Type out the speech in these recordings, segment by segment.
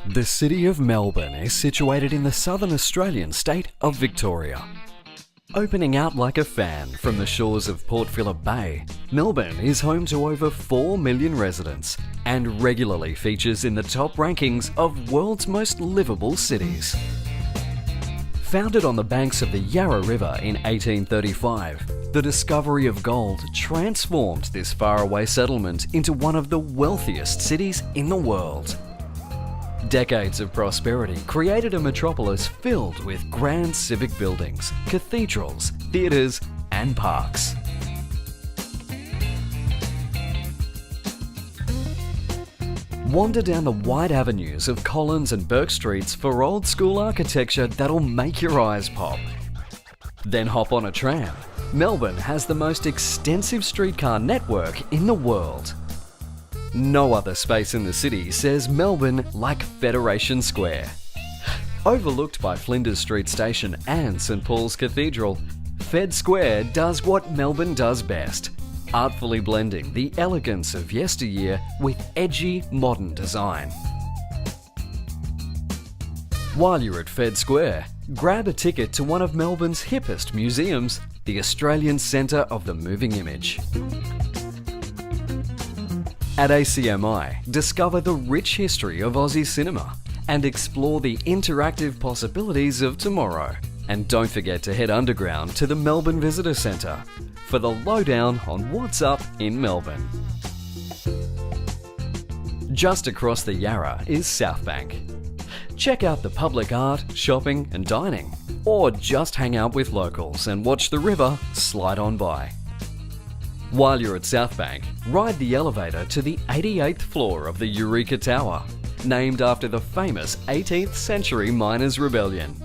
The city of Melbourne is situated in the southern Australian state of Victoria. Opening out like a fan from the shores of Port Phillip Bay, Melbourne is home to over 4 million residents and regularly features in the top rankings of world's most livable cities. Founded on the banks of the Yarra River in 1835, the discovery of gold transformed this faraway settlement into one of the wealthiest cities in the world. Decades of prosperity created a metropolis filled with grand civic buildings, cathedrals, theatres and parks. Wander down the wide avenues of Collins and Burke Streets for old school architecture that'll make your eyes pop. Then hop on a tram. Melbourne has the most extensive streetcar network in the world. No other space in the city says Melbourne like Federation Square. Overlooked by Flinders Street Station and St Paul's Cathedral, Fed Square does what Melbourne does best, artfully blending the elegance of yesteryear with edgy modern design. While you're at Fed Square, grab a ticket to one of Melbourne's hippest museums, the Australian Centre of the Moving Image. At ACMI, discover the rich history of Aussie cinema and explore the interactive possibilities of tomorrow. And don't forget to head underground to the Melbourne Visitor Centre for the lowdown on what's up in Melbourne. Just across the Yarra is Southbank. Check out the public art, shopping and dining, or just hang out with locals and watch the river slide on by. While you're at Southbank, ride the elevator to the 88th floor of the Eureka Tower, named after the famous 18th century miners' rebellion.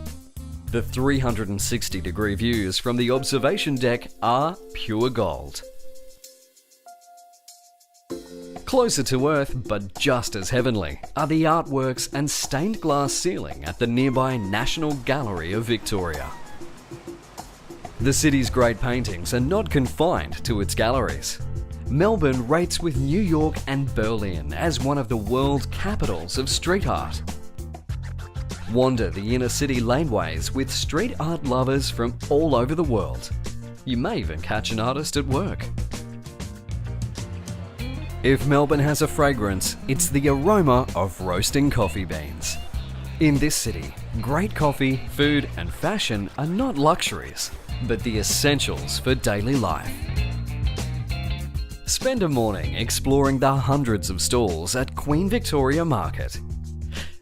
The 360-degree views from the observation deck are pure gold. Closer to Earth, but just as heavenly, are the artworks and stained glass ceiling at the nearby National Gallery of Victoria. The city's great paintings are not confined to its galleries. Melbourne rates with New York and Berlin as one of the world capitals of street art. Wander the inner city laneways with street art lovers from all over the world. You may even catch an artist at work. If Melbourne has a fragrance, it's the aroma of roasting coffee beans. In this city, great coffee, food and fashion are not luxuries, but the essentials for daily life. Spend a morning exploring the hundreds of stalls at Queen Victoria Market.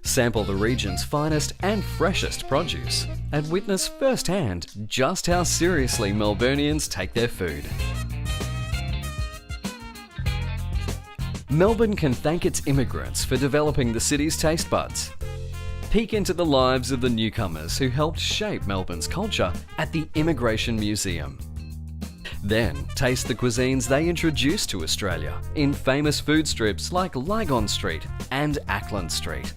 Sample the region's finest and freshest produce and witness firsthand just how seriously Melburnians take their food. Melbourne can thank its immigrants for developing the city's taste buds. Peek into the lives of the newcomers who helped shape Melbourne's culture at the Immigration Museum. Then taste the cuisines they introduced to Australia in famous food strips like Lygon Street and Ackland Street.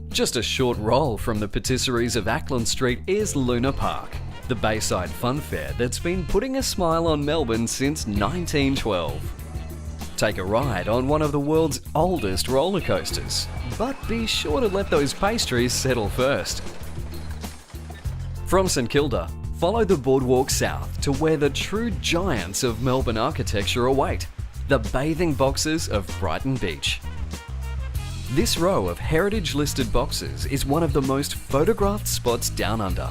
Just a short roll from the patisseries of Ackland Street is Luna Park, the Bayside fun fair that's been putting a smile on Melbourne since 1912. Take a ride on one of the world's oldest roller coasters, but be sure to let those pastries settle first. From St Kilda, follow the boardwalk south to where the true giants of Melbourne architecture await, the bathing boxes of Brighton Beach. This row of heritage-listed boxes is one of the most photographed spots down under.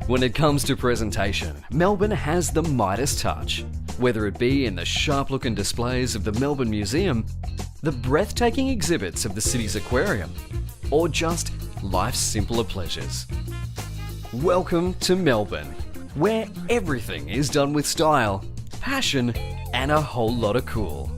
When it comes to presentation, Melbourne has the Midas touch. Whether it be in the sharp-looking displays of the Melbourne Museum, the breathtaking exhibits of the city's aquarium, or just life's simpler pleasures. Welcome to Melbourne, where everything is done with style, passion, and a whole lot of cool.